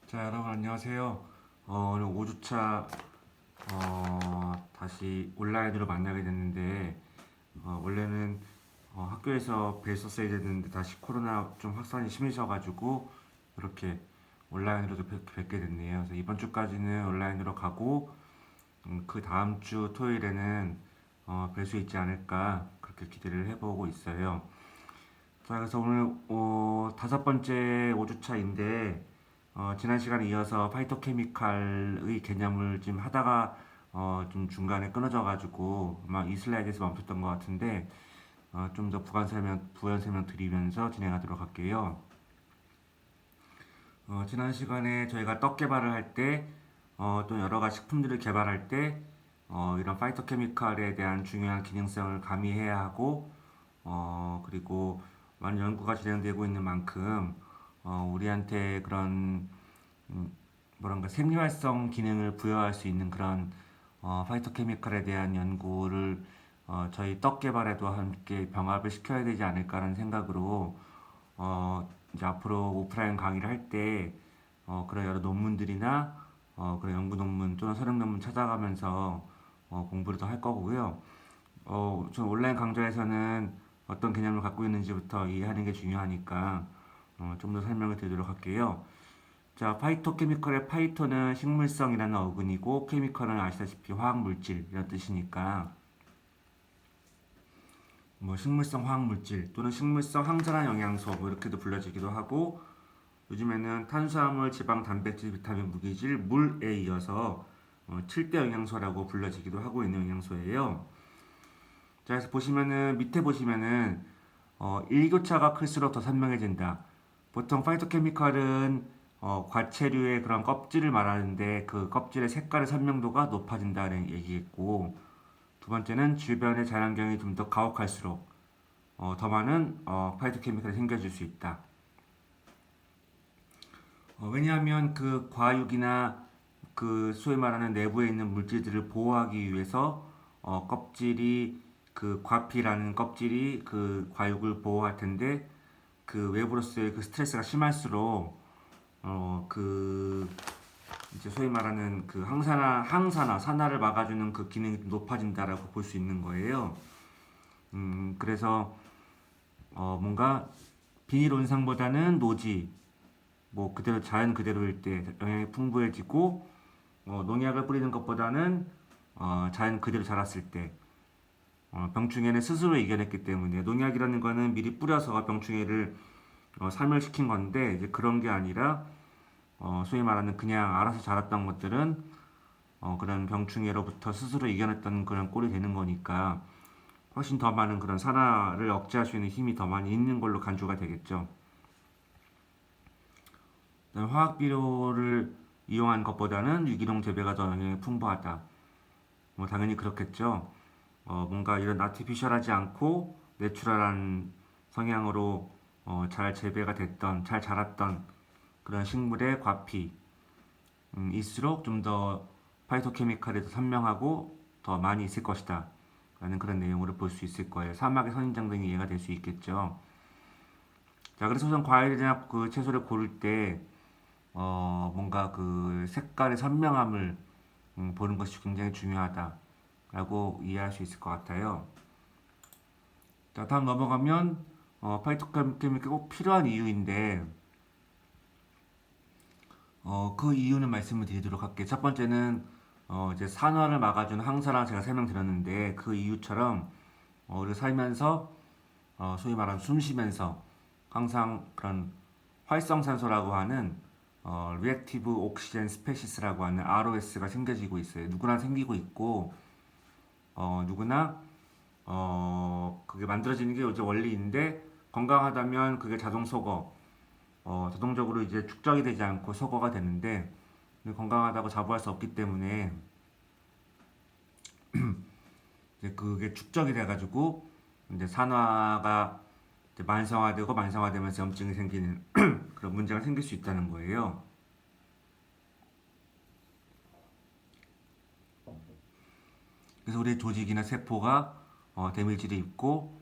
자, 여러분 안녕하세요. 오늘 5주차 다시 온라인으로 만나게 됐는데 원래는 학교에서 뵀었어야 됐는데 다시 코로나 좀 확산이 심해져가지고 이렇게 온라인으로도 뵙게 됐네요. 그래서 이번 주까지는 온라인으로 가고 그 다음 주 토요일에는 뵐 수 있지 않을까 그렇게 기대를 해보고 있어요. 자, 그래서 오늘 다섯 번째 5주차인데 지난 시간에 이어서 파이토케미칼의 개념을 좀 하다가 좀 중간에 끊어져가지고 아마 이 슬라이드에서 멈췄던 것 같은데 좀 더 부연 설명 드리면서 진행하도록 할게요. 지난 시간에 저희가 떡 개발을 할 때, 또 여러 가지 식품들을 개발할 때, 이런 파이토케미칼에 대한 중요한 기능성을 가미해야 하고, 그리고 많은 연구가 진행되고 있는 만큼, 우리한테 그런, 뭐랄까, 생리활성 기능을 부여할 수 있는 그런, 파이토케미칼에 대한 연구를, 저희 떡 개발에도 함께 병합을 시켜야 되지 않을까라는 생각으로, 이제 앞으로 오프라인 강의를 할 때, 그런 여러 논문들이나, 그런 연구 논문 또는 서력 논문 찾아가면서, 공부를 더 할 거고요. 저 온라인 강좌에서는 어떤 개념을 갖고 있는지부터 이해하는 게 중요하니까, 좀 더 설명을 드리도록 할게요. 자, 파이토케미컬의 파이토는 식물성이라는 어근이고, 케미컬은 아시다시피 화학물질 이런 뜻이니까, 뭐 식물성 화학물질 또는 식물성 항산화 영양소 뭐 이렇게도 불려지기도 하고, 요즘에는 탄수화물, 지방, 단백질, 비타민, 무기질, 물에 이어서 7대 영양소라고 불려지기도 하고 있는 영양소예요. 자, 그래서 보시면은 밑에 보시면은 일교차가 클수록 더 선명해진다. 보통 파이토케미칼은 과체류의 그런 껍질을 말하는데 그 껍질의 색깔의 선명도가 높아진다는 얘기겠고, 두 번째는 주변의 자연경이 좀 더 가혹할수록 더 많은 파이토케미칼이 생겨질 수 있다. 왜냐하면 그 과육이나 그 소위 말하는 내부에 있는 물질들을 보호하기 위해서 껍질이 그 과피라는 껍질이 그 과육을 보호할 텐데 그 외부로서의 그 스트레스가 심할수록 그 이제 소위 말하는 그 항산화 산화를 막아주는 그 기능이 높아진다라고 볼 수 있는 거예요. 그래서 뭔가 비닐 온상보다는 노지 뭐 그대로 자연 그대로일 때 영양이 풍부해지고 농약을 뿌리는 것보다는 자연 그대로 자랐을 때 병충해는 스스로 이겨냈기 때문에 농약이라는 거는 미리 뿌려서 병충해를 살멸시킨 건데 이제 그런 게 아니라 소위 말하는 그냥 알아서 자랐던 것들은 그런 병충해로부터 스스로 이겨냈던 그런 꼴이 되는 거니까 훨씬 더 많은 그런 산화를 억제할 수 있는 힘이 더 많이 있는 걸로 간주가 되겠죠. 화학 비료를 이용한 것보다는 유기농 재배가 더 영양이 풍부하다. 뭐 당연히 그렇겠죠. 뭔가 이런 아티피셜하지 않고 내추럴한 성향으로 잘 재배가 됐던, 잘 자랐던 그런 식물의 과피 일수록 좀 더 파이토케미칼이 더 선명하고 더 많이 있을 것이다. 라는 그런 내용으로 볼 수 있을 거예요. 사막의 선인장 등이 이해가 될 수 있겠죠. 자, 그래서 우선 과일이나 그 채소를 고를 때 뭔가 그 색깔의 선명함을 보는 것이 굉장히 중요하다라고 이해할 수 있을 것 같아요. 자, 다음 넘어가면 파이토케미칼이 꼭 필요한 이유인데 그 이유는 말씀을 드리도록 할게요. 첫 번째는 이제 산화를 막아주는 항산화 제가 설명드렸는데 그 이유처럼 우리가 살면서 소위 말하는 숨 쉬면서 항상 그런 활성산소라고 하는 리액티브 옥시젠 스페시스라고 하는 ROS가 생겨지고 있어요. 누구나 생기고 있고 누구나 그게 만들어지는 게 이제 원리인데 건강하다면 그게 자동 소거 자동적으로 이제 축적이 되지 않고 소거가 되는데 건강하다고 자부할 수 없기 때문에 이제 그게 축적이 돼가지고 이제 산화가 이제 만성화되고 만성화되면서 염증이 생기는 그런 문제가 생길 수 있다는 거예요. 그래서 우리 조직이나 세포가 데미지를 입고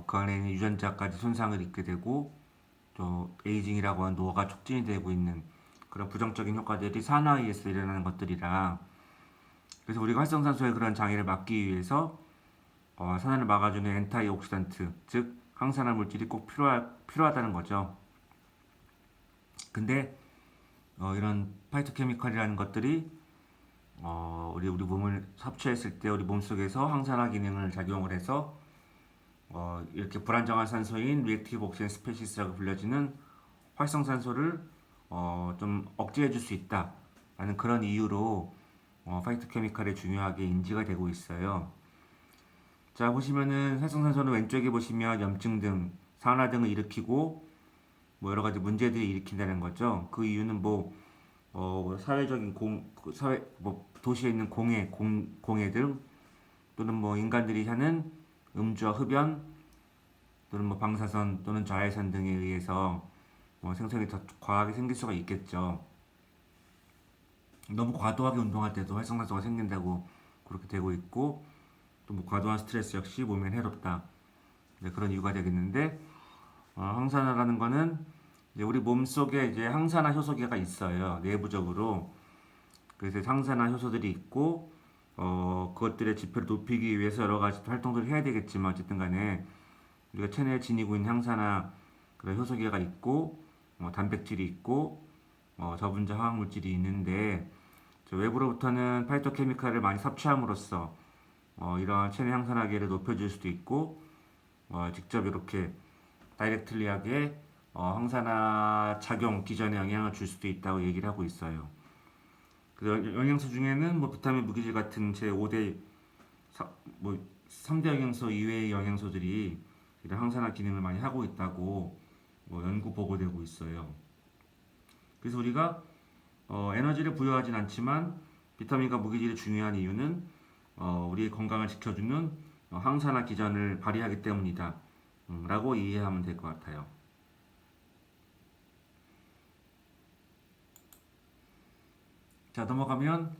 그 안에 있는 유전자까지 손상을 입게 되고 또 에이징이라고 하는 노화가 촉진이 되고 있는 그런 부정적인 효과들이 산화에 의해서 일어나는 것들이라 그래서 우리가 활성산소의 그런 장애를 막기 위해서 산화를 막아주는 엔타이옥시단트 즉 항산화 물질이 꼭 필요하다는 거죠. 근데 이런 파이토케미컬이라는 것들이 우리 몸을 섭취했을 때 우리 몸속에서 항산화 기능을 작용을 해서 이렇게 불안정한 산소인 리액티브 옥시젠 스페시스라고 불려지는 활성산소를 좀 억제해 줄 수 있다라는 그런 이유로 파이토케미칼이 중요하게 인지가 되고 있어요. 자 보시면은 활성산소는 왼쪽에 보시면 염증 등 산화 등을 일으키고 뭐 여러 가지 문제들을 일으킨다는 거죠. 그 이유는 뭐 사회적인 그 사회 뭐 도시에 있는 공해들 또는 뭐 인간들이 하는 음주와 흡연 또는 뭐 방사선 또는 자외선 등에 의해서 뭐 생성이 더 과하게 생길 수가 있겠죠. 너무 과도하게 운동할 때도 활성산소가 생긴다고 그렇게 되고 있고 또 뭐 과도한 스트레스 역시 몸에 해롭다. 네, 그런 이유가 되겠는데 항산화라는 거는 이제 우리 몸 속에 이제 항산화 효소계가 있어요. 내부적으로. 그래서 항산화 효소들이 있고 그것들의 지표를 높이기 위해서 여러 가지 활동들을 해야 되겠지만 어쨌든 간에 우리가 체내에 지니고 있는 항산화 그런 효소계가 있고 단백질이 있고 저분자 화학 물질이 있는데 외부로부터는 파이토케미칼을 많이 섭취함으로써 이러한 체내 항산화계를 높여줄 수도 있고 직접 이렇게 다이렉틀리하게 항산화 작용 기전에 영향을 줄 수도 있다고 얘기를 하고 있어요. 그 영양소 중에는 뭐 비타민, 무기질 같은 제 5대 뭐 3대 영양소 이외의 영양소들이 이런 항산화 기능을 많이 하고 있다고 뭐 연구 보고되고 있어요. 그래서 우리가 에너지를 부여하진 않지만 비타민과 무기질이 중요한 이유는 우리의 건강을 지켜주는 항산화 기전을 발휘하기 때문이다. 라고 이해하면 될 것 같아요. 자 넘어가면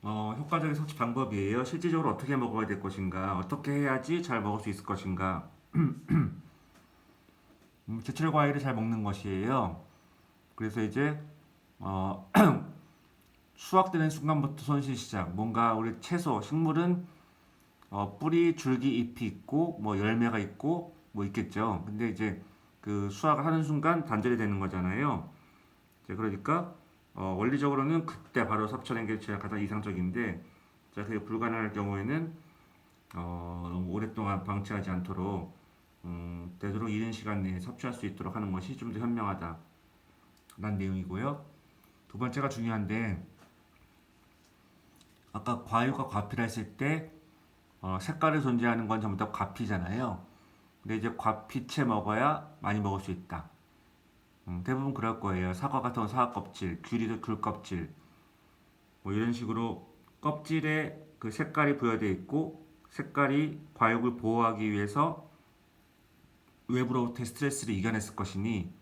효과적인 섭취 방법이에요. 실질적으로 어떻게 먹어야 될 것인가, 어떻게 해야지 잘 먹을 수 있을 것인가. 제철 과일을 잘 먹는 것이에요. 그래서 이제 어, 수확되는 순간부터 손실 시작. 뭔가 우리 채소, 식물은 뿌리, 줄기, 잎이 있고 뭐 열매가 있고 뭐 있겠죠. 근데 이제 그 수확을 하는 순간 단절이 되는 거잖아요. 이제 그러니까 원리적으로는 그때 바로 섭취하는 게 제일 가장 이상적인데 자 그게 불가능할 경우에는 너무 오랫동안 방치하지 않도록 되도록 이른 시간 내에 섭취할 수 있도록 하는 것이 좀 더 현명하다. 라는 내용이고요. 두 번째가 중요한데 아까 과유가 과피라 했을 때 색깔이 존재하는 건 전부 다 과피잖아요. 근데 이제 과피채 먹어야 많이 먹을 수 있다. 대부분 그럴 거예요. 사과 같은 건 사과 껍질, 귤이도 귤 껍질, 뭐 이런 식으로 껍질에 그 색깔이 부여되어 있고 색깔이 과육을 보호하기 위해서 외부로부터 스트레스를 이겨냈을 것이니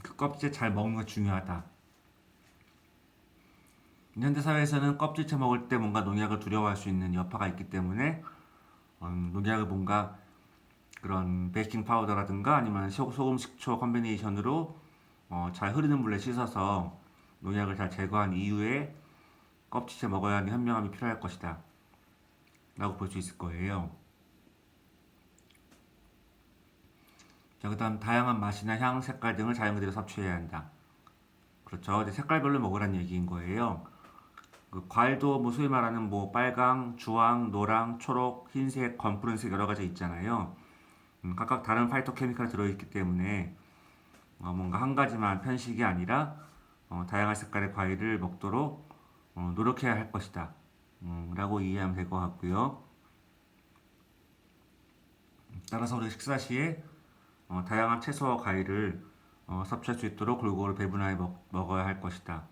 그 껍질 잘 먹는 게 중요하다. 현대 사회에서는 껍질째 먹을 때 뭔가 농약을 두려워할 수 있는 여파가 있기 때문에 농약을 뭔가 그런 베이킹 파우더라든가 아니면 소금, 식초 컨비네이션으로 잘 흐르는 물에 씻어서 농약을 잘 제거한 이후에 껍질째 먹어야 하는 현명함이 필요할 것이다. 라고 볼 수 있을 거예요. 자, 그 다음 다양한 맛이나 향, 색깔 등을 자연 그대로 섭취해야 한다. 그렇죠. 이제 색깔별로 먹으라는 얘기인 거예요. 그 과일도 뭐 소위 말하는 뭐 빨강, 주황, 노랑, 초록, 흰색, 검푸른색 여러 가지 있잖아요. 각각 다른 파이토케미칼이 들어있기 때문에 뭔가 한 가지만 편식이 아니라 다양한 색깔의 과일을 먹도록 노력해야 할 것이다. 라고 이해하면 될 것 같고요. 따라서 우리 식사 시에 다양한 채소와 과일을 섭취할 수 있도록 골고루 배분하여 먹어야 할 것이다.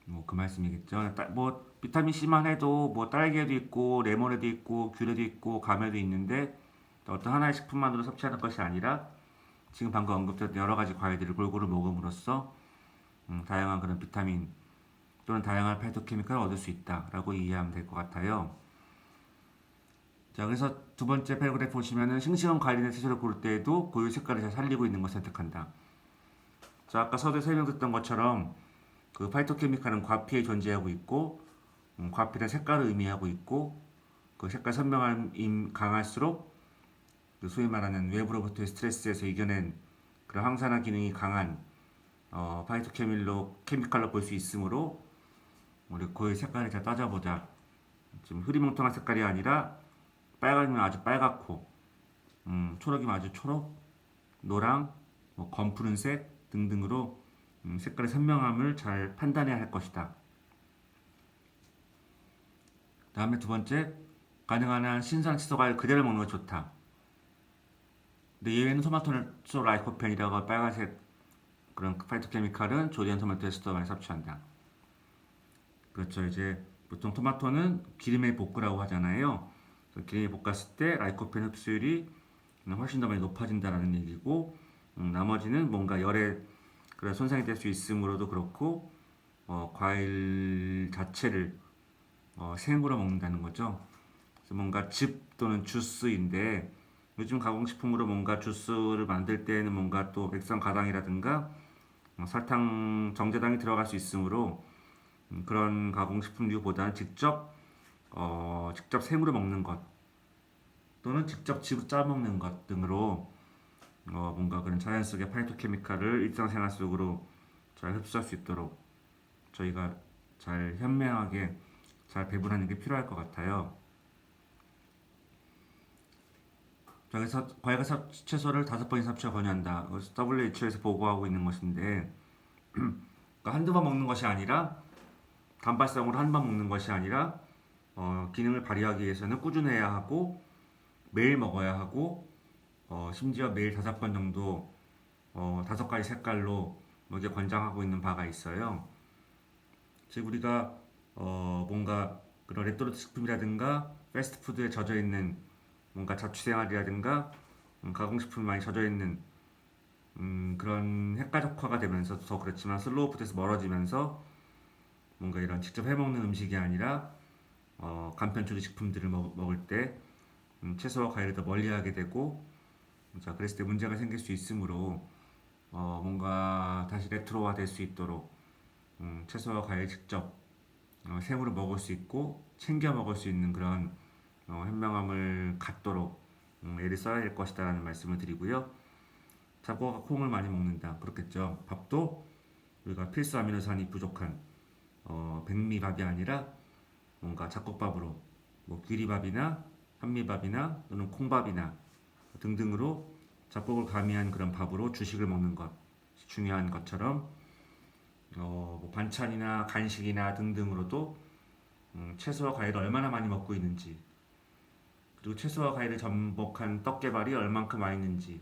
뭐 그 말씀이겠죠. 뭐 비타민 C만 해도 뭐 딸기에도 있고 레몬에도 있고 귤에도 있고 감에도 있는데 어떤 하나의 식품만으로 섭취하는 것이 아니라 지금 방금 언급했던 여러 가지 과일들을 골고루 먹음으로써 다양한 그런 비타민 또는 다양한 파이토케미칼을 얻을 수 있다라고 이해하면 될 것 같아요. 자, 그래서 두 번째 패러그래프 보시면은 싱싱한 과일이나 채소를 고를 때에도 고유 색깔을 잘 살리고 있는 것을 선택한다. 자, 아까 서두에 설명드렸던 것처럼 그 파이토케미칼은 과피에 존재하고 있고, 과피는 색깔을 의미하고 있고, 그 색깔 선명함이 강할수록 그 소위 말하는 외부로부터의 스트레스에서 이겨낸 그런 항산화 기능이 강한 파이토케미칼로 볼 수 있으므로 우리 고유 색깔을 잘 따져보자. 지금 흐리멍텅한 색깔이 아니라 빨강이면 아주 빨갛고, 초록이면 아주 초록, 노랑, 뭐 검푸른색 등등으로 색깔의 선명함을 잘 판단해야 할 것이다. 다음에 두 번째, 가능한 한 신선 채소 과일 그대로 먹는 것이 좋다. 근데 예외는 토마토 라이코펜이라고 빨간색 그런 파이토케미칼은 조리한 토마토에서도 많이 섭취한다. 그렇죠. 이제 보통 토마토는 기름에 볶으라고 하잖아요. 기름에 볶았을 때 라이코펜 흡수율이 훨씬 더 많이 높아진다는 얘기고, 나머지는 뭔가 열에 그런 손상이 될 수 있으므로도 그렇고, 과일 자체를 생으로 먹는다는 거죠. 그래서 뭔가 즙 또는 주스인데 요즘 가공식품으로 뭔가 주스를 만들 때에는 뭔가 또 액상 가당이라든가 설탕 정제당이 들어갈 수 있으므로 그런 가공식품류보다는 직접 생으로 먹는 것 또는 직접 즙 짜 먹는 것 등으로 뭔가 그런 자연 속의 파이토케미칼을 일상생활 속으로 잘 흡수할 수 있도록 저희가 잘 현명하게 잘 배분하는 게 필요할 것 같아요. 자, 그래서 과일과 채소를 5번 이상 섭취가 권유한다. WHO에서 보고하고 있는 것인데, 그러니까 한두 번 먹는 것이 아니라 단발성으로 한 번 먹는 것이 아니라 기능을 발휘하기 위해서는 꾸준해야 하고 매일 먹어야 하고 심지어 매일 5번 정도 5가지 색깔로 먹여 권장하고 있는 바가 있어요. 즉 우리가 뭔가 그런 레토르트 식품이라든가 패스트푸드에 젖어 있는 뭔가 자취생활이라든가 가공식품이 많이 젖어 있는 그런 핵가족화가 되면서 더 그렇지만 슬로우 푸드에서 멀어지면서 뭔가 이런 직접 해먹는 음식이 아니라 간편 조리 식품들을 먹을 때 채소와 과일을 더 멀리하게 되고 자 그랬을 때 문제가 생길 수 있으므로 뭔가 다시 레트로화 될 수 있도록 채소와 과일 직접 생으로 먹을 수 있고 챙겨 먹을 수 있는 그런 현명함을 갖도록 애를 써야 될 것이다라는 말씀을 드리고요. 잡곡과 콩을 많이 먹는다. 그렇겠죠. 밥도 우리가 필수 아미노산이 부족한 백미밥이 아니라 뭔가 잡곡밥으로 뭐 귀리밥이나 현미밥이나 또는 콩밥이나 등등으로 잡곡을 가미한 그런 밥으로 주식을 먹는 것 중요한 것처럼 뭐 반찬이나 간식이나 등등으로도 채소와 과일을 얼마나 많이 먹고 있는지 그리고 채소와 과일을 전복한 떡개발이 얼만큼 와 있는지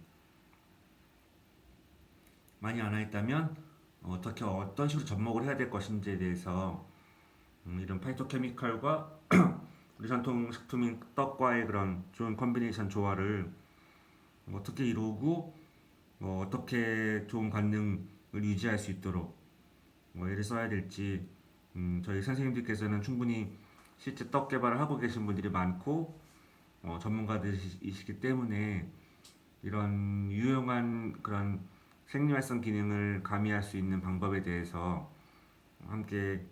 많이 안 와 있다면 어떻게 어떤 식으로 접목을 해야 될 것인지에 대해서 이런 파이토케미칼과 우리 전통 식품인 떡과의 그런 좋은 컨비네이션 조화를 어떻게 이루고 어떻게 좋은 관능을 유지할 수 있도록 애를 써야 될지 저희 선생님들께서는 충분히 실제 떡 개발을 하고 계신 분들이 많고 전문가들이시기 때문에 이런 유용한 그런 생리활성 기능을 가미할 수 있는 방법에 대해서 함께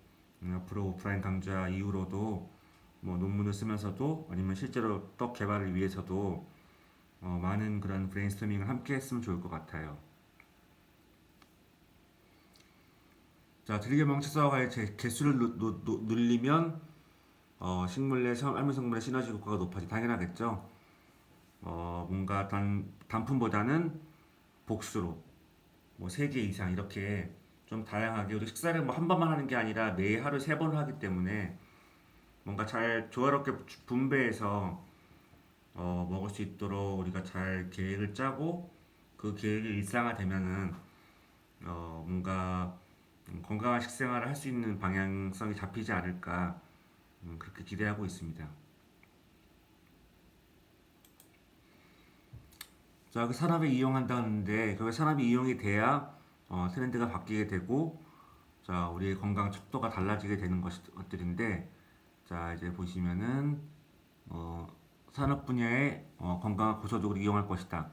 앞으로 오프라인 강좌 이후로도 뭐 논문을 쓰면서도 아니면 실제로 떡 개발을 위해서도 많은 그런 브레인스토밍을 함께 했으면 좋을 것 같아요. 자, 들리게 먹는 채소와 과일 개수를 늘리면 식물 내 알물 성분의 시너지 효과가 높아지 당연하겠죠. 뭔가 단품보다는 복수로 뭐 3개 이상 이렇게 좀 다양하게 우리 식사를 뭐 한 번만 하는 게 아니라 매일 하루 3번을 하기 때문에 뭔가 잘 조화롭게 분배해서 먹을 수 있도록 우리가 잘 계획을 짜고 그 계획이 일상화되면은 뭔가 건강한 식생활을 할 수 있는 방향성이 잡히지 않을까 그렇게 기대하고 있습니다. 자, 그 산업에 이용한다는데 그 산업이 이용이 돼야 트렌드가 바뀌게 되고 자, 우리의 건강 척도가 달라지게 되는 것들인데 자, 이제 보시면은 어, 산업 분야의 건강한 고소득을 이용할 것이다.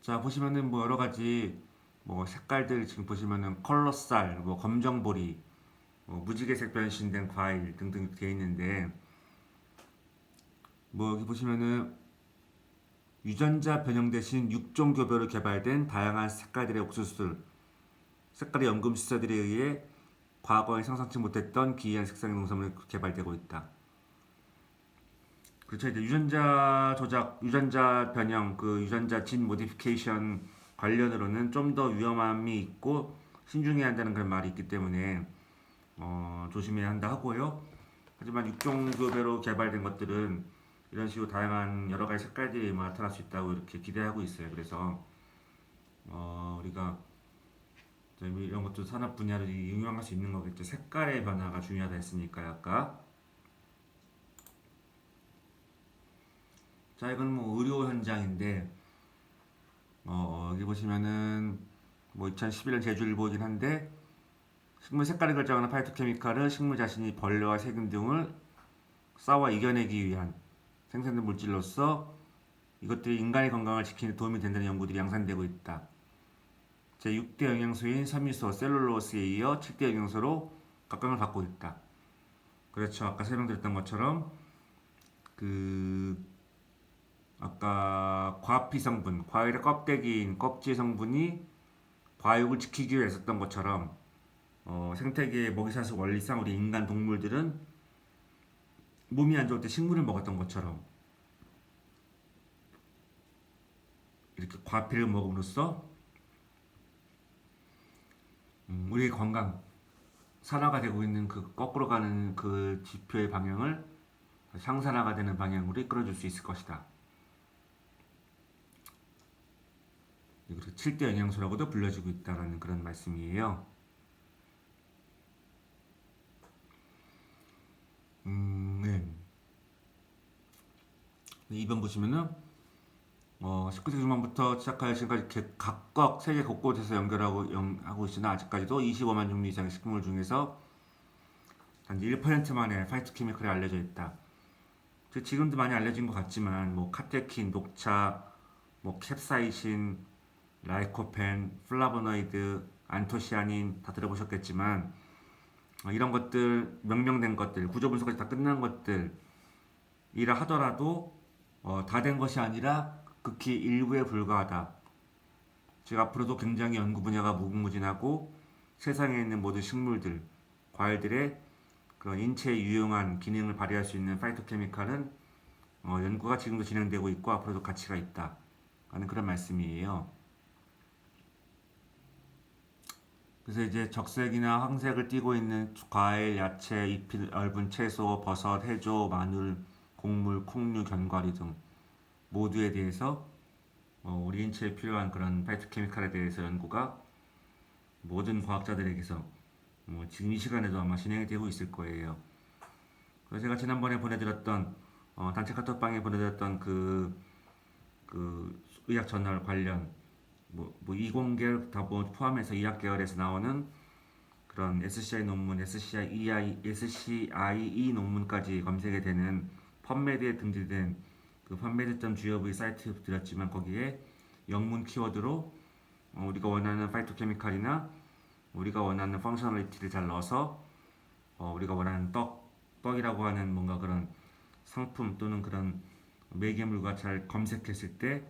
자, 보시면은 뭐 여러 가지 뭐 색깔들 지금 보시면은 컬러쌀, 뭐 검정보리, 무지개색 변신된 과일 등등 되어 있는데, 뭐 여기 보시면은 유전자 변형 대신 육종 교배로 개발된 다양한 색깔들의 옥수수들, 색깔의 연금 시설들에 의해 과거에 상상치 못했던 기이한 색상의 농산물이 개발되고 있다. 그렇죠. 이제 유전자 조작, 유전자 변형, 그 유전자 진 모디피케이션 관련으로는 좀 더 위험함이 있고 신중해야 한다는 그런 말이 있기 때문에 조심해야 한다 하고요. 하지만 육종교배로 개발된 것들은 이런 식으로 다양한 여러 가지 색깔들이 나타날 수 있다고 이렇게 기대하고 있어요. 그래서 우리가 이런 것도 산업 분야를 응용할 수 있는 거겠죠. 색깔의 변화가 중요하다 했으니까요, 아까. 자, 이건 뭐 의료 현장인데, 여기 보시면은 뭐 2011년 제주일보이긴 한데, 식물 색깔을 결정하는 파이토케미칼은 식물 자신이 벌레와 세균 등을 싸워 이겨내기 위한 생산된 물질로서 이것들이 인간의 건강을 지키는 데 도움이 된다는 연구들이 양산되고 있다. 제6대 영양소인 섬유소, 셀룰로스에 이어 7대 영양소로 각광을 받고 있다. 그렇죠. 아까 설명드렸던 것처럼 그 아까 과피 성분, 과일의 껍데기인 껍질 성분이 과육을 지키기 위해 썼던 것처럼 생태계의 먹이사슬 원리상 우리 인간 동물들은 몸이 안 좋을 때 식물을 먹었던 것처럼 이렇게 과피를 먹음으로써 우리의 건강, 산화가 되고 있는 그 거꾸로 가는 그 지표의 방향을 상산화가 되는 방향으로 이끌어줄 수 있을 것이다. 그리고 7대 영양소라고도 불려지고 있다는 그런 말씀이에요. 네. 2번 보시면은 19세기 중반부터 시작하여 지금까지 각각 세계 곳곳에서 하고 있으나 아직까지도 25만 종류 이상의 식물 중에서 단지 1%만의 파이토케미컬이 알려져 있다. 지금도 많이 알려진 것 같지만 뭐 카테킨, 녹차, 뭐 캡사이신, 라이코펜, 플라보노이드, 안토시아닌 다 들어보셨겠지만 이런 것들 명명된 것들 구조 분석까지 다 끝난 것들이라 하더라도 다 된 것이 아니라 극히 일부에 불과하다. 즉 앞으로도 굉장히 연구 분야가 무궁무진하고 세상에 있는 모든 식물들, 과일들의 그런 인체에 유용한 기능을 발휘할 수 있는 파이토케미칼은 연구가 지금도 진행되고 있고 앞으로도 가치가 있다 하는 그런 말씀이에요. 그래서 이제 적색이나 황색을 띠고 있는 과일, 야채, 잎이 얇은 채소, 버섯, 해조, 마늘, 곡물, 콩류, 견과류 등 모두에 대해서 우리 인체에 필요한 그런 파이토케미칼에 대해서 연구가 모든 과학자들에게서 지금 이 시간에도 아마 진행이 되고 있을 거예요. 그래서 제가 지난번에 보내드렸던 단체 카톡방에 보내드렸던 그 의학 저널 관련 뭐 이공계열 다 포함해서 의학 계열에서 나오는 그런 SCI 논문, SCIE 논문까지 검색이 되는 펀메드에 등재된 그 펀메드.gov 사이트 드렸지만 거기에 영문 키워드로 우리가 원하는 파이토케미칼이나 우리가 원하는 펑셔널리티를 잘 넣어서 우리가 원하는 떡이라고 하는 뭔가 그런 상품 또는 그런 매개물과 잘 검색했을 때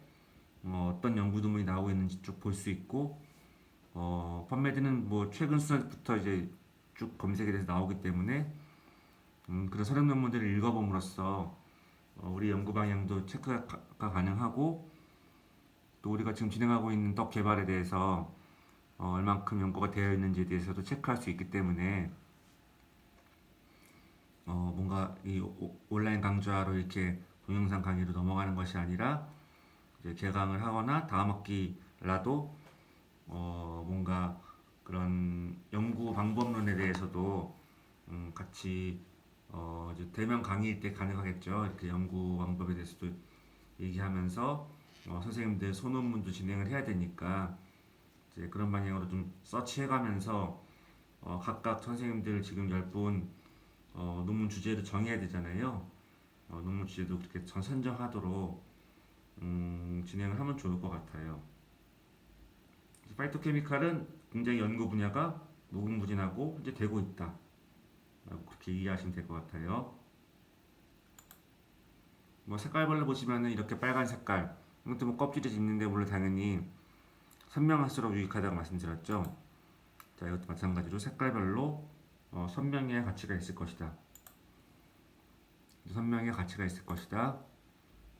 어떤 연구 논문이 나오고 있는지 쭉 볼 수 있고 펀메드는 뭐 최근 수준부터 이제 쭉 검색이 돼서 나오기 때문에 그런 서력 논문들을 읽어봄으로써 우리 연구 방향도 체크가 가능하고 또 우리가 지금 진행하고 있는 떡 개발에 대해서 얼만큼 연구가 되어 있는지에 대해서도 체크할 수 있기 때문에 뭔가 이 온라인 강좌로 이렇게 동영상 강의로 넘어가는 것이 아니라 이제 개강을 하거나 다음 학기라도 뭔가 그런 연구 방법론에 대해서도 같이 이제 대면 강의일 때 가능하겠죠. 이렇게 연구 방법에 대해서도 얘기하면서 선생님들 소논문도 진행을 해야 되니까 이제 그런 방향으로 좀 서치해가면서 각각 선생님들 지금 10분 논문 주제를 정해야 되잖아요. 논문 주제도 그렇게 선정하도록 진행을 하면 좋을 것 같아요. 파이토케미칼은 굉장히 연구 분야가 무궁무진하고 이제 되고 있다. 그렇게 이해하시면 될 것 같아요. 뭐 색깔별로 보시면은 이렇게 빨간 색깔, 이것도 뭐 껍질에 있는데 물론 당연히 선명할수록 유익하다고 말씀드렸죠. 자, 이것도 마찬가지로 색깔별로 선명의 가치가 있을 것이다. 선명의 가치가 있을 것이다.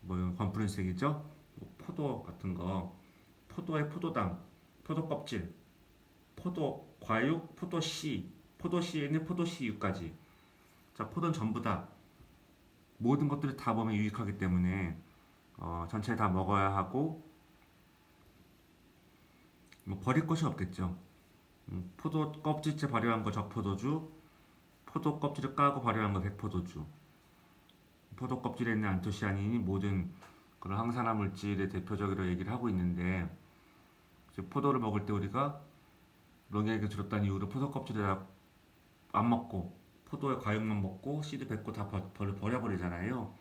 뭐 이건 검푸른색이죠. 뭐 포도 같은 거, 포도의 포도당, 포도 껍질, 포도 과육, 포도 씨, 포도 씨에 있는 포도 씨유까지. 자, 포도는 전부 다 모든 것들을 다 몸에 유익하기 때문에 전체 다 먹어야 하고 뭐 버릴 것이 없겠죠. 포도 껍질째 발효한 거 적포도주, 포도 껍질을 까고 발효한 거 백포도주. 포도 껍질에 있는 안토시아닌이 모든 그런 항산화 물질의 대표적으로 얘기를 하고 있는데 포도를 먹을 때 우리가 롱에게 줄었다는 이유로 포도 껍질을 안 먹고 포도의 과육만 먹고 씨드 뱉고 다 버려버리잖아요.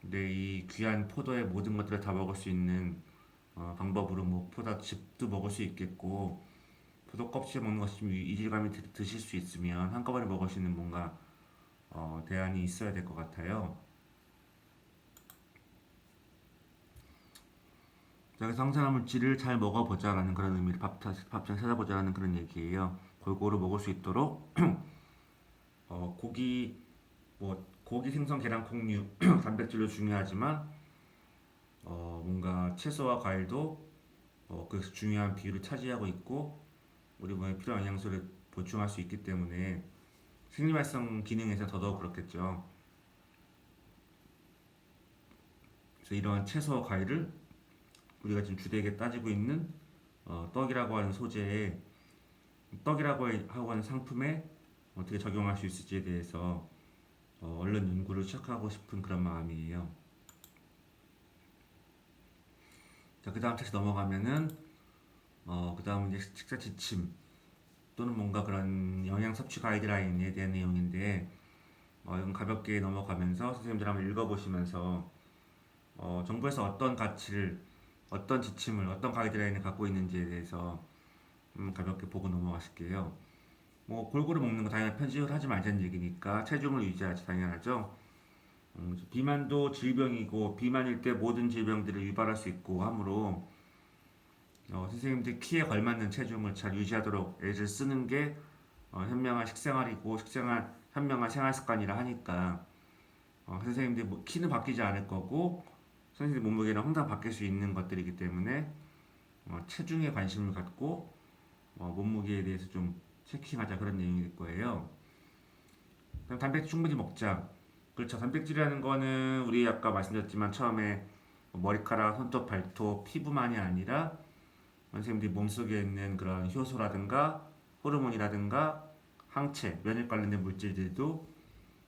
근데 이 귀한 포도의 모든 것들을 다 먹을 수 있는 방법으로 뭐 포도 즙도 먹을 수 있겠고 포도 껍질 먹는 것이 좀 이질감이 드실 수 있으면 한꺼번에 먹을 수 있는 뭔가 대안이 있어야 될 것 같아요. 자, 그래서 항산화 물질을 잘 먹어보자라는 그런 의미를 밥잘 찾아보자라는 그런 얘기예요. 골고루 먹을 수 있도록 고기 뭐 고기, 생선, 계란, 콩류 단백질도 중요하지만 뭔가 채소와 과일도 그 중요한 비율을 차지하고 있고 우리 몸에 필요한 영양소를 보충할 수 있기 때문에 생리활성 기능에서 더더욱 그렇겠죠. 그래서 이러한 채소와 과일을 우리가 지금 주되게 따지고 있는 떡이라고 하는 소재에 떡이라고 하고 하는 상품에 어떻게 적용할 수 있을지에 대해서 얼른 연구를 시작하고 싶은 그런 마음이에요. 자, 그 다음 책에 넘어가면은 그 다음 이제 식사 지침 또는 뭔가 그런 영양 섭취 가이드라인에 대한 내용인데 이건 가볍게 넘어가면서 선생님들 한번 읽어보시면서 정부에서 어떤 가치를 어떤 지침을 어떤 가이드라인을 갖고 있는지에 대해서 가볍게 보고 넘어가실게요. 뭐 골고루 먹는 거 당연히 편식을 하지 말자는 얘기니까 체중을 유지하지 당연하죠. 비만도 질병이고 비만일 때 모든 질병들을 유발할 수 있고 하므로 선생님들 키에 걸맞는 체중을 잘 유지하도록 애를 쓰는 게 현명한 식생활이고 현명한 생활 습관이라 하니까 선생님들 뭐 키는 바뀌지 않을 거고 선생님들 몸무게는 항상 바뀔 수 있는 것들이기 때문에 체중에 관심을 갖고 몸무게에 대해서 좀 체킹하자 그런 내용일 거예요. 그럼 단백질 충분히 먹자. 그렇죠. 단백질이라는 거는 우리 아까 말씀드렸지만 처음에 머리카락, 손톱, 발톱, 피부만이 아니라 선생님들이 몸속에 있는 그런 효소라든가 호르몬이라든가 항체, 면역 관련된 물질들도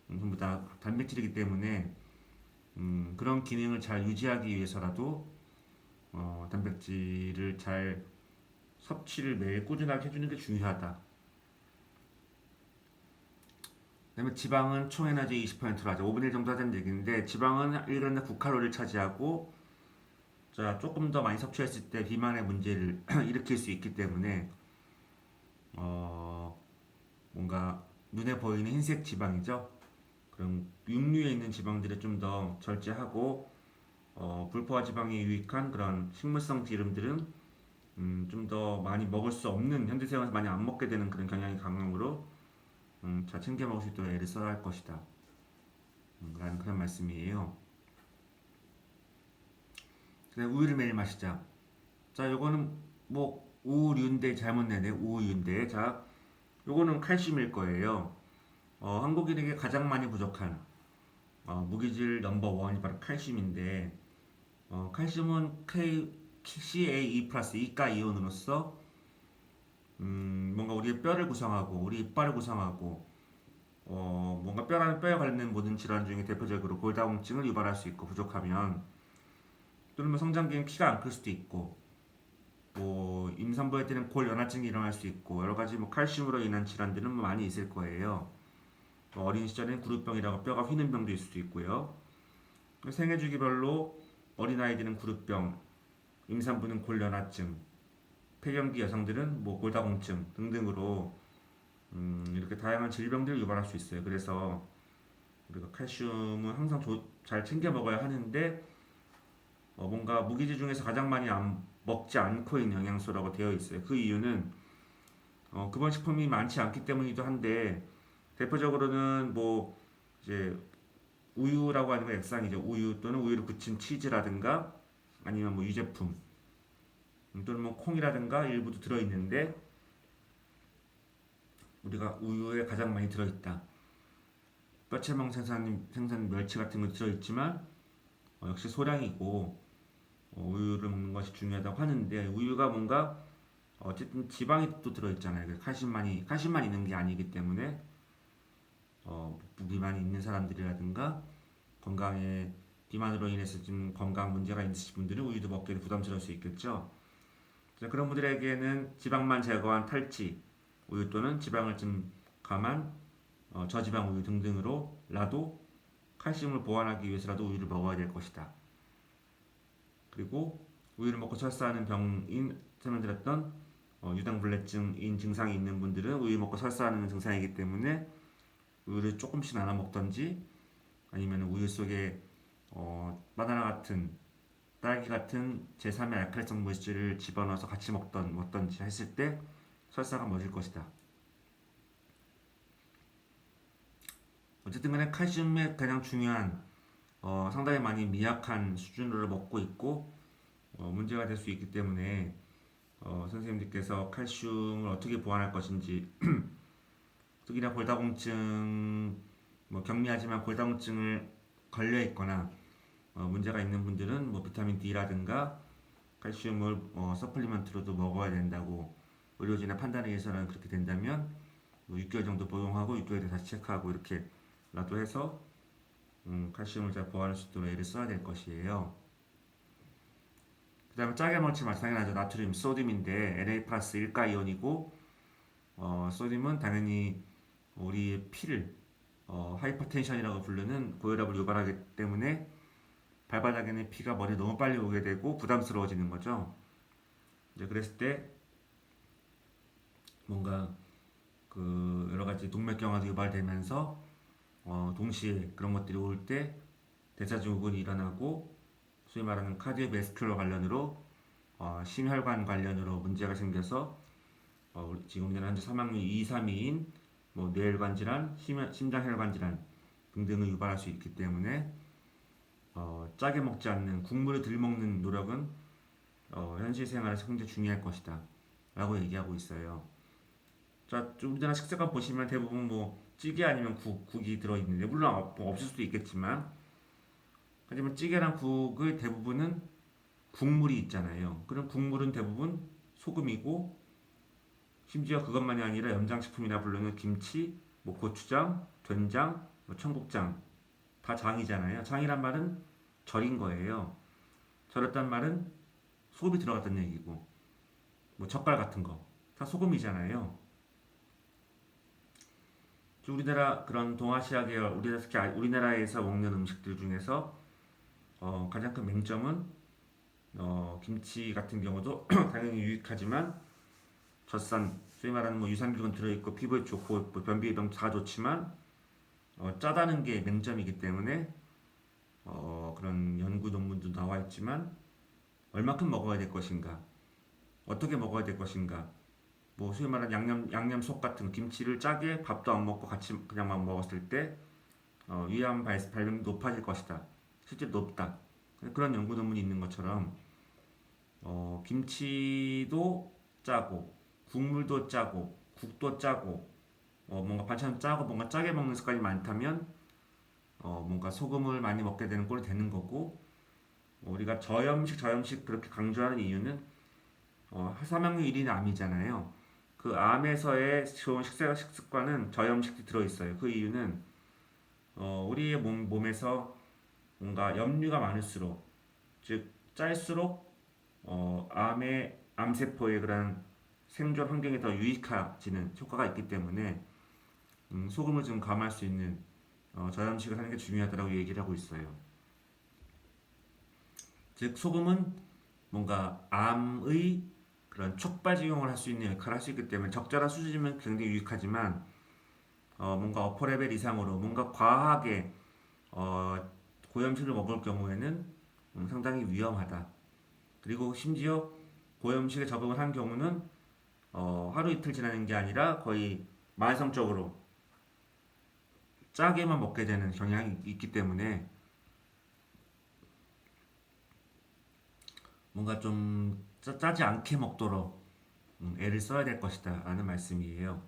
전부 다 단백질이기 때문에 그런 기능을 잘 유지하기 위해서라도 단백질을 잘 섭취를 매일 꾸준하게 해주는 게 중요하다. 그다음에 지방은 총 에너지 20%로 하죠. 5분의 1 정도 하자는 얘기인데 지방은 1g당 9칼로리를 차지하고 자 조금 더 많이 섭취했을 때 비만의 문제를 일으킬 수 있기 때문에 어, 뭔가 눈에 보이는 흰색 지방이죠. 그럼 육류에 있는 지방들을 좀 더 절제하고 불포화 지방이 유익한 그런 식물성 기름들은 좀 더 많이 먹을 수 없는 현대생활에서 많이 안 먹게 되는 그런 경향이 강함으로 잘 챙겨 먹을 수 있도록 애를 써야 할 것이다. 라는 그런 말씀이에요. 그다음 우유를 매일 마시자. 자, 요거는 뭐 우유인데 잘못 내네. 우유인데 자, 요거는 칼슘일 거예요. 한국인에게 가장 많이 부족한 무기질 넘버 원이 바로 칼슘인데 칼슘은 CaE 플러스 이가 이온으로서 뭔가 우리의 뼈를 구성하고 우리 이빨을 구성하고 뭔가 뼈에 관련된 모든 질환 중에 대표적으로 골다공증을 유발할 수 있고 부족하면 또는 뭐 성장기엔 키가 안 클 수도 있고 뭐 임산부에 때는 골연화증이 일어날 수 있고 여러 가지 뭐 칼슘으로 인한 질환들은 많이 있을 거예요. 어린 시절엔 구루병이라고 뼈가 휘는 병도 있을 수도 있고요. 생애 주기별로 어린아이들은 구루병, 임산부는 골련화증, 폐경기 여성들은 뭐 골다공증 등등으로 이렇게 다양한 질병들을 유발할 수 있어요. 그래서 우리가 칼슘은 항상 잘 챙겨 먹어야 하는데 뭔가 무기질 중에서 가장 많이 먹지 않고 있는 영양소라고 되어 있어요. 그 이유는 기본 식품이 많지 않기 때문이기도 한데 대표적으로는 뭐 이제 우유라고 하는 건 액상이죠. 우유 또는 우유를 붙인 치즈라든가 아니면 뭐 유제품 또는 뭐 콩이라든가 일부도 들어있는데 우리가 우유에 가장 많이 들어있다. 뼈채망 생산 멸치 같은 거 들어있지만 역시 소량이고 우유를 먹는 것이 중요하다고 하는데 우유가 뭔가 어쨌든 지방이 또 들어있잖아요. 칼슘만 있는 게 아니기 때문에 비만이 있는 사람들이라든가 건강에 비만으로 인해서 좀 건강 문제가 있으신 분들은 우유도 먹기에 부담스러울 수 있겠죠. 그런 분들에게는 지방만 제거한 탈지 우유 또는 지방을 좀 감한 저지방 우유 등등으로라도 칼슘을 보완하기 위해서라도 우유를 먹어야 될 것이다. 그리고 우유를 먹고 설사하는 병인 설명드렸던 유당불내증인 증상이 있는 분들은 우유 먹고 설사하는 증상이기 때문에 우유를 조금씩 나눠 먹던지 아니면 우유 속에 바나나 같은 딸기 같은 제3의 알칼리성 물질을 집어넣어서 같이 먹던지 했을 때 설사가 멎을 것이다. 어쨌든 간에 칼슘의 가장 중요한 상당히 많이 미약한 수준으로 먹고 있고 문제가 될 수 있기 때문에 선생님들께서 칼슘을 어떻게 보완할 것인지 특히나 골다공증 경미하지만 골다공증을 걸려 있거나 문제가 있는 분들은 뭐 비타민 D라든가 칼슘을 서플리먼트로도 먹어야 된다고 의료진의 판단에 의해서는 그렇게 된다면 뭐 6개월 정도 복용하고 6개월에 다시 체크하고 이렇게라도 해서 칼슘을 잘 보완할 수 있도록 애를 써야 될 것이에요. 그 다음에 짜게 먹지 마시고 당연하죠. 나트륨, 소듐인데 Na 플러스 1가 이온이고 소듐은 당연히 우리 피를 하이퍼텐션이라고 부르는 고혈압을 유발하기 때문에 발바닥에는 피가 머리에 너무 빨리 오게 되고 부담스러워지는 거죠. 이제 그랬을 때 뭔가 그 여러 가지 동맥경화도 유발되면서 동시에 그런 것들이 올 때 대사증후군이 일어나고 소위 말하는 카디오베스큘러 관련으로 심혈관 관련으로 문제가 생겨서 지금 우리나라 현재 사망률 2, 3위인 뭐 뇌혈관 질환, 심장혈관 질환 등등을 유발할 수 있기 때문에 짜게 먹지 않는 국물을 덜 먹는 노력은 현실 생활에서 굉장히 중요할 것이다 라고 얘기하고 있어요. 자, 우리나라 식습관 보시면 대부분 뭐 찌개 아니면 국이 들어있는데 물론 없을 수도 있겠지만 하지만 찌개랑 국의 대부분은 국물이 있잖아요. 그런 국물은 대부분 소금이고 심지어 그것만이 아니라 염장식품이라 부르는 김치, 뭐 고추장, 된장, 뭐 청국장 다 장이잖아요. 장이란 말은 절인 거예요. 절였단 말은 소금이 들어갔다는 얘기고 뭐 젓갈 같은 거 다 소금이잖아요. 우리나라 그런 동아시아 계열 우리나라에서 먹는 음식들 중에서 가장 큰 맹점은 김치 같은 경우도 당연히 유익하지만 젖산 소위 말하는 뭐 유산균 들어있고 피부에 좋고 뭐 변비에 다 좋지만 짜다는 게 맹점이기 때문에 그런 연구 논문도 나와 있지만 얼마큼 먹어야 될 것인가 어떻게 먹어야 될 것인가 뭐 소위 말하는 양념속 같은 김치를 짜게 밥도 안 먹고 같이 그냥 막 먹었을 때 위암 발병이 높아질 것이다. 실제 높다. 그런 연구 논문이 있는 것처럼 김치도 짜고 국물도 짜고 국도 짜고 뭔가 반찬 짜고 뭔가 짜게 먹는 습관이 많다면 뭔가 소금을 많이 먹게 되는 꼴이 되는 거고 우리가 저염식 그렇게 강조하는 이유는 사망률 1위는 암이잖아요. 그 암에서의 좋은 식습관은 저염식이 들어있어요. 그 이유는 우리의 몸에서 뭔가 염류가 많을수록 즉 짤수록 암세포의 그런 생존 환경이 더 유익해지는 효과가 있기 때문에 소금을 좀 감할 수 있는 저염식을 하는 게 중요하다고 얘기를 하고 있어요. 즉 소금은 뭔가 암의 그런 촉발작용을 할 수 있는 역할을 할 수 있기 때문에 적절한 수준이면 굉장히 유익하지만 뭔가 어퍼 레벨 이상으로 뭔가 과하게 어, 고염식을 먹을 경우에는 상당히 위험하다. 그리고 심지어 고염식에 적응을 한 경우는 하루 이틀 지나는 게 아니라 거의 만성적으로 짜게만 먹게 되는 경향이 있기 때문에 뭔가 좀 짜지 않게 먹도록 애를 써야 될 것이다 라는 말씀이에요.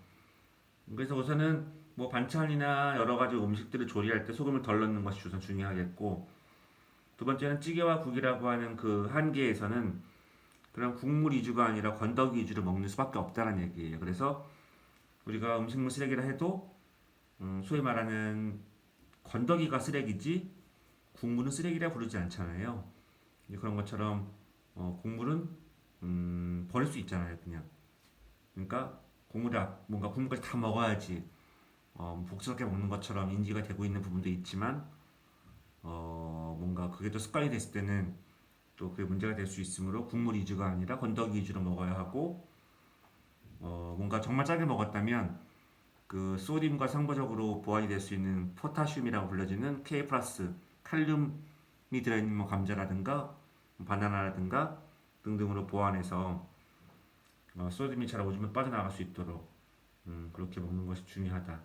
그래서 우선은 뭐 반찬이나 여러 가지 음식들을 조리할 때 소금을 덜 넣는 것이 우선 중요하겠고, 두 번째는 찌개와 국이라고 하는 그 한계에서는 그런 국물 위주가 아니라 건더기 위주로 먹는 수밖에 없다는 얘기예요. 그래서 우리가 음식물 쓰레기라 해도 소위 말하는 건더기가 쓰레기지 국물은 쓰레기라 부르지 않잖아요. 그런 것처럼 국물은 버릴 수 있잖아요, 그냥. 그러니까 국물이 뭔가 국물까지 다 먹어야지 복스럽게 먹는 것처럼 인지가 되고 있는 부분도 있지만 뭔가 그게 또 습관이 됐을 때는 또 그게 문제가 될 수 있으므로 국물 위주가 아니라 건더기 위주로 먹어야 하고 뭔가 정말 짜게 먹었다면 그 소듐과 상부적으로 보완이 될 수 있는 포타슘이라고 불려지는 K 플러스 칼륨이 들어있는 뭐 감자라든가 바나나라든가 등등으로 보완해서 소듐이 잘 오줌에 빠져나갈 수 있도록 그렇게 먹는 것이 중요하다.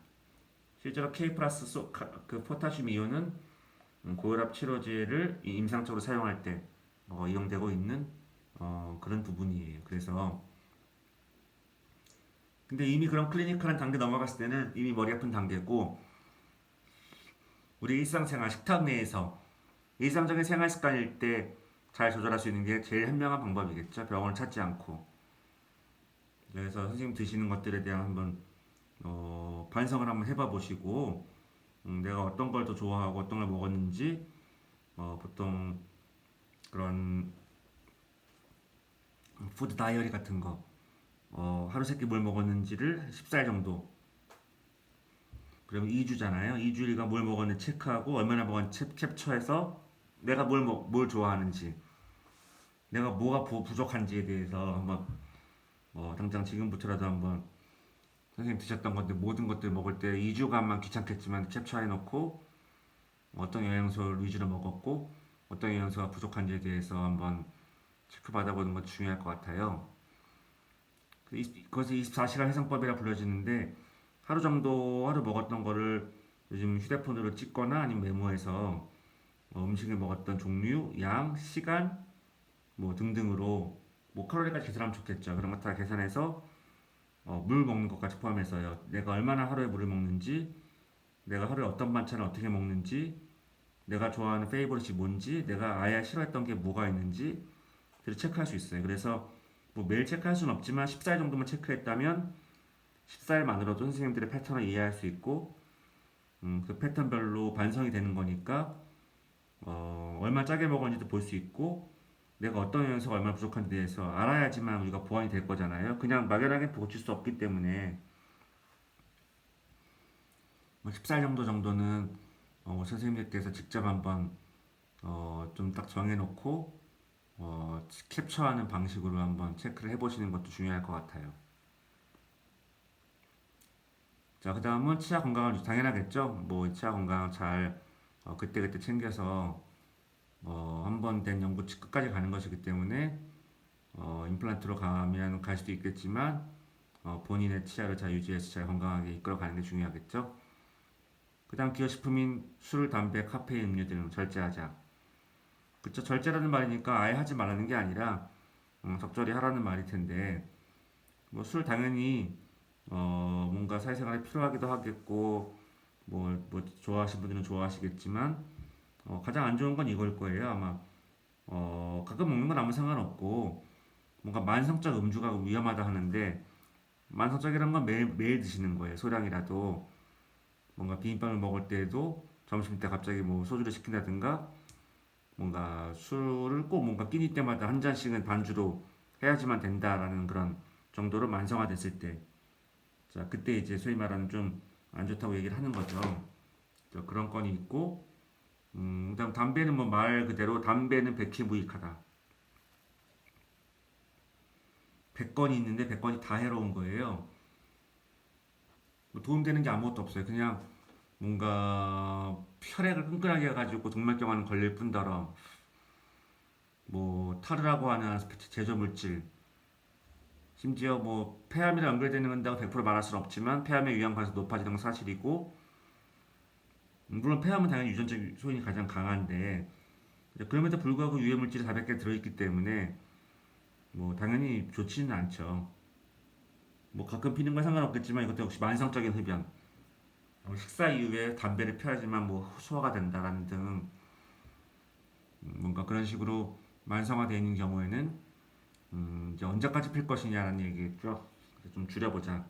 실제로 K 플러스 그 포타슘 이온은 고혈압 치료제를 임상적으로 사용할 때 이용되고 있는 그런 부분이에요. 그래서 근데 이미 그런 클리니컬한 단계 넘어갔을 때는 이미 머리 아픈 단계고 우리 일상생활 식탁 내에서 일상적인 생활 습관일 때 잘 조절할 수 있는 게 제일 현명한 방법이겠죠. 병원을 찾지 않고. 그래서 선생님 드시는 것들에 대한 한번 반성을 한번 해봐 보시고 내가 어떤 걸 더 좋아하고 어떤 걸 먹었는지 보통 그런 푸드 다이어리 같은 거 하루 세끼 뭘 먹었는지를 14일 정도 그러면 2주잖아요. 2주일간 뭘 먹었는지 체크하고 얼마나 먹었는지 캡처해서 내가 뭘 좋아하는지 내가 뭐가 부족한지에 대해서 한번 당장 지금부터라도 한번 선생님 드셨던 건데 모든 것들 먹을 때 2주간만 귀찮겠지만 캡처해 놓고 어떤 영양소를 위주로 먹었고 어떤 영양소가 부족한지에 대해서 한번 체크 받아보는 건 중요할 것 같아요. 그것이 24시간 해상법이라 불려지는데 하루 먹었던 거를 요즘 휴대폰으로 찍거나 아니면 메모해서 음식을 먹었던 종류, 양, 시간 뭐 등등으로 뭐 칼로리까지 계산하면 좋겠죠. 그런 것 다 계산해서 물 먹는 것까지 포함해서요. 내가 얼마나 하루에 물을 먹는지, 내가 하루에 어떤 반찬을 어떻게 먹는지, 내가 좋아하는 페이보릿이 뭔지, 내가 아예 싫어했던 게 뭐가 있는지 체크할 수 있어요. 그래서 뭐 매일 체크할 수는 없지만 14일 정도만 체크했다면 14일만으로도 선생님들의 패턴을 이해할 수 있고 그 패턴별로 반성이 되는 거니까 얼마 짜게 먹었는지도 볼 수 있고 내가 어떤 영양소가 얼마나 부족한지에 대해서 알아야지만 우리가 보완이 될 거잖아요. 그냥 막연하게 고칠 수 없기 때문에 뭐 14일 정도는 선생님들께서 직접 한번 좀 딱 정해놓고 캡처하는 방식으로 한번 체크를 해보시는 것도 중요할 것 같아요. 자, 그 다음은 치아 건강을 당연하겠죠. 뭐 치아 건강 잘 그때그때 챙겨서 한 번 된 연구 끝까지 가는 것이기 때문에 임플란트로 가면 갈 수도 있겠지만 본인의 치아를 잘 유지해서 잘 건강하게 이끌어가는 게 중요하겠죠. 그 다음 기호식품인 술, 담배, 카페인 음료 등을 절제하자. 그쵸, 절제라는 말이니까 아예 하지 말라는 게 아니라 적절히 하라는 말일 텐데 뭐 술 당연히 뭔가 사회생활에 필요하기도 하겠고 뭐 좋아하시는 분들은 좋아하시겠지만 가장 안 좋은 건 이걸 거예요 아마 가끔 먹는 건 아무 상관없고 뭔가 만성적 음주가 위험하다 하는데 만성적이란 건 매일 드시는 거예요 소량이라도 뭔가 비빔밥을 먹을 때에도 점심 때 갑자기 뭐 소주를 시킨다든가 뭔가 술을 꼭 뭔가 끼니 때마다 한 잔씩은 반주로 해야지만 된다라는 그런 정도로 만성화됐을 때 자, 그때 이제 소위 말하는 좀 안 좋다고 얘기를 하는 거죠. 그런 건이 있고, 그다음 담배는 뭐 말 그대로 담배는 백해무익하다. 100건이 있는데 100건이 다 해로운 거예요. 뭐 도움되는 게 아무것도 없어요. 그냥 뭔가 혈액을 끈끈하게 해가지고 동맥경화는 걸릴 뿐더러 뭐 타르라고 하는 제조 물질, 심지어 뭐 폐암이랑 연결되는 건다고 100% 말할 수는 없지만 폐암의 위험 가능성이 높아지는 건 사실이고, 물론 폐암은 당연히 유전적 소인이 가장 강한데 그럼에도 불구하고 유해 물질이 400개 들어있기 때문에 뭐 당연히 좋지는 않죠. 뭐 가끔 피는 건 상관없겠지만 이것도 역시 만성적인 흡연, 식사 이후에 담배를 피워야지만 뭐 소화가 된다라는 등 뭔가 그런 식으로 만성화되어 있는 경우에는 이제 언제까지 필 것이냐라는 얘기겠죠. 좀 줄여보자.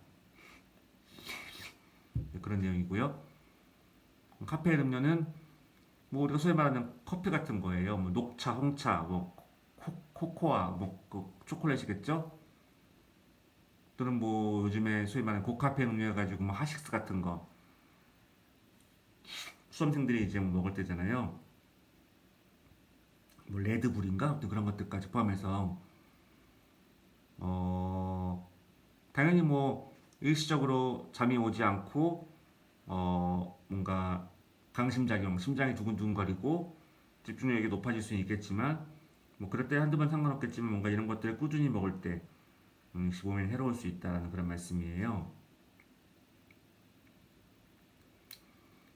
그런 내용이고요. 카페인 음료는 뭐 우리가 소위 말하는 커피 같은 거예요. 뭐 녹차, 홍차, 뭐 코코아, 뭐그 초콜릿이겠죠. 또는 뭐 요즘에 소위 말하는 고카페인 음료 해가지고 뭐 하식스 같은 거 수험생들이 이제 뭐 먹을 때잖아요. 뭐 레드불인가? 아무튼 그런 것들까지 포함해서 어 당연히 뭐 일시적으로 잠이 오지 않고 뭔가 강심작용, 심장이 두근두근거리고 집중력이 높아질 수는 있겠지만 뭐 그럴 때 한두 번 상관없겠지만 뭔가 이런 것들을 꾸준히 먹을 때 몸에 해로울 수 있다는 그런 말씀이에요.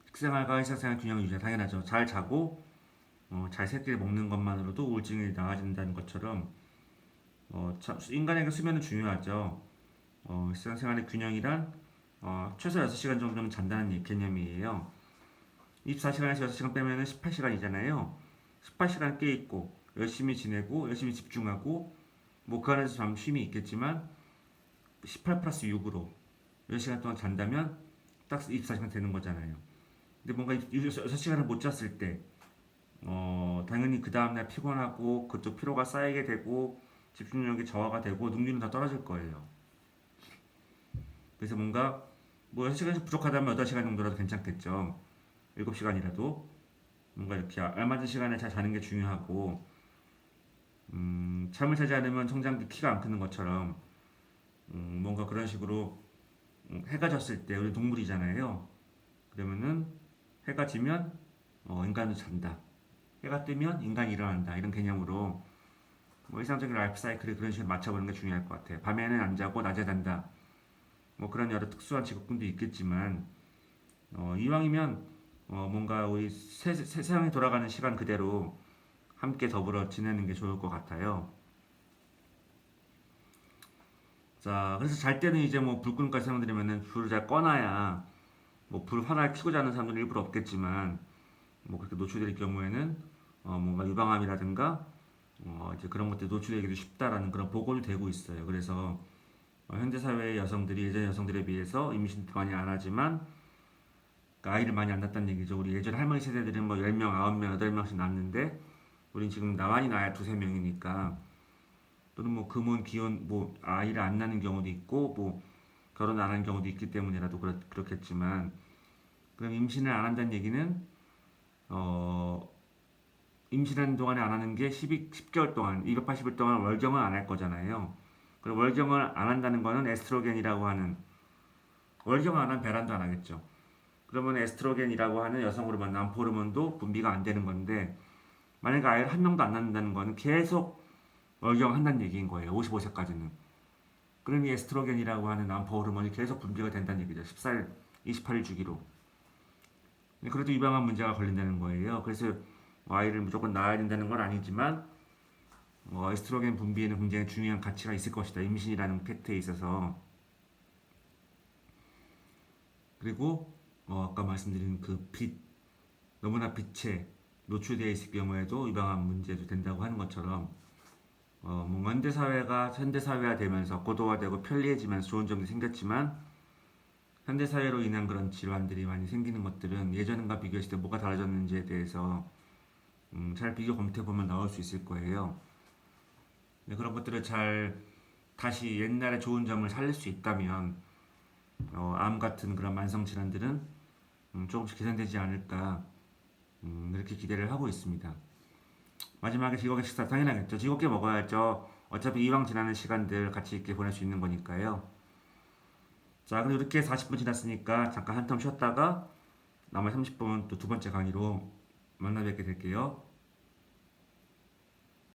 식생활과 일상생활 균형 유지 당연하죠. 잘 자고 잘 새끼를 먹는 것만으로도 우울증이 나아진다는 것처럼 인간에게 수면은 중요하죠. 일상생활의 균형이란 최소 6시간 정도는 잔다는 개념이에요. 24시간에서 6시간 빼면 18시간이잖아요. 18시간 깨있고 열심히 지내고 열심히 집중하고 뭐 그 안에서 잠 쉼이 있겠지만 18 플러스 6으로 10시간 동안 잔다면 딱 24시간 되는 거잖아요. 근데 뭔가 6시간을 못 잤을 때 당연히 그 다음날 피곤하고 그쪽 피로가 쌓이게 되고 집중력이 저하가 되고 능률은 다 떨어질 거예요. 그래서 뭔가 뭐 6시간이 부족하다면 8시간 정도라도 괜찮겠죠. 7시간이라도 뭔가 이렇게 알맞은 시간에 잘 자는 게 중요하고 잠을 자지 않으면 성장기 키가 안 크는 것처럼 뭔가 그런 식으로 해가 졌을 때 우리 동물이잖아요. 그러면은 해가 지면 인간도 잔다. 해가 뜨면 인간이 일어난다. 이런 개념으로 뭐 일상적인 라이프 사이클을 그런 식으로 맞춰보는 게 중요할 것 같아요. 밤에는 안 자고 낮에 잔다. 뭐 그런 여러 특수한 직업군도 있겠지만 이왕이면 뭔가 우리 세상이 돌아가는 시간 그대로 함께 더불어 지내는 게 좋을 것 같아요. 자, 그래서 잘 때는 이제 뭐 불 끄는까지 사람들이면은 불을 잘 꺼놔야 뭐 불 하나 켜고 자는 사람들은 일부러 없겠지만 뭐 그렇게 노출될 경우에는 뭔가 유방암이라든가 이제 그런 것들 노출되기도 쉽다라는 그런 보고도 되고 있어요. 그래서 현대 사회의 여성들이 예전 여성들에 비해서 임신도 많이 안 하지만 그러니까 아이를 많이 안 낳았다는 얘기죠. 우리 예전 할머니 세대들은 뭐 10명, 9명, 8명씩 낳는데 우린 지금 나만이 나야 두세 명이니까 또는 뭐 금혼, 기혼 뭐 아이를 안 낳는 경우도 있고 뭐 결혼 안 하는 경우도 있기 때문이라도 그렇겠지만 그럼 임신을 안 한다는 얘기는 어 임신하는 동안에 안 하는 게 10개월 동안 280일 동안 월경을 안 할 거잖아요. 그리고 월경을 안 한다는 거는 에스트로겐이라고 하는 월경을 안 하면 배란도 안 하겠죠. 그러면 에스트로겐이라고 하는 여성 호르몬, 남포 호르몬도 분비가 안 되는 건데 만약에 아이를 한 명도 안 낳는다는 거는 계속 월경한다는 얘기인 거예요. 55세까지는. 그러니 에스트로겐이라고 하는 남포 호르몬이 계속 분비가 된다는 얘기죠. 14일, 28일 주기로. 그래도 유방암 문제가 걸린다는 거예요. 그래서 아이를 무조건 낳아야 된다는 건 아니지만 에스트로겐 분비에는 굉장히 중요한 가치가 있을 것이다. 임신이라는 팩트에 있어서. 그리고 아까 말씀드린 그 빛, 너무나 빛에 노출되어 있을 경우에도 유방암 문제도 된다고 하는 것처럼 뭐 현대 사회가 되면서 고도화되고 편리해지면서 좋은 점도 생겼지만 현대 사회로 인한 그런 질환들이 많이 생기는 것들은 예전과 비교했을 때 뭐가 달라졌는지에 대해서 잘 비교 검토해 보면 나올 수 있을 거예요. 그런 것들을 잘 다시 옛날의 좋은 점을 살릴 수 있다면 암 같은 그런 만성 질환들은 조금씩 개선되지 않을까 이렇게 기대를 하고 있습니다. 마지막에 즐겁게 식사 당연하겠죠. 즐겁게 먹어야죠. 어차피 이왕 지나는 시간들 같이 있게 보낼 수 있는 거니까요. 자, 그럼 이렇게 40분 지났으니까 잠깐 한텀 쉬었다가 나머지 30분 또 두 번째 강의로 만나 뵙게 될게요.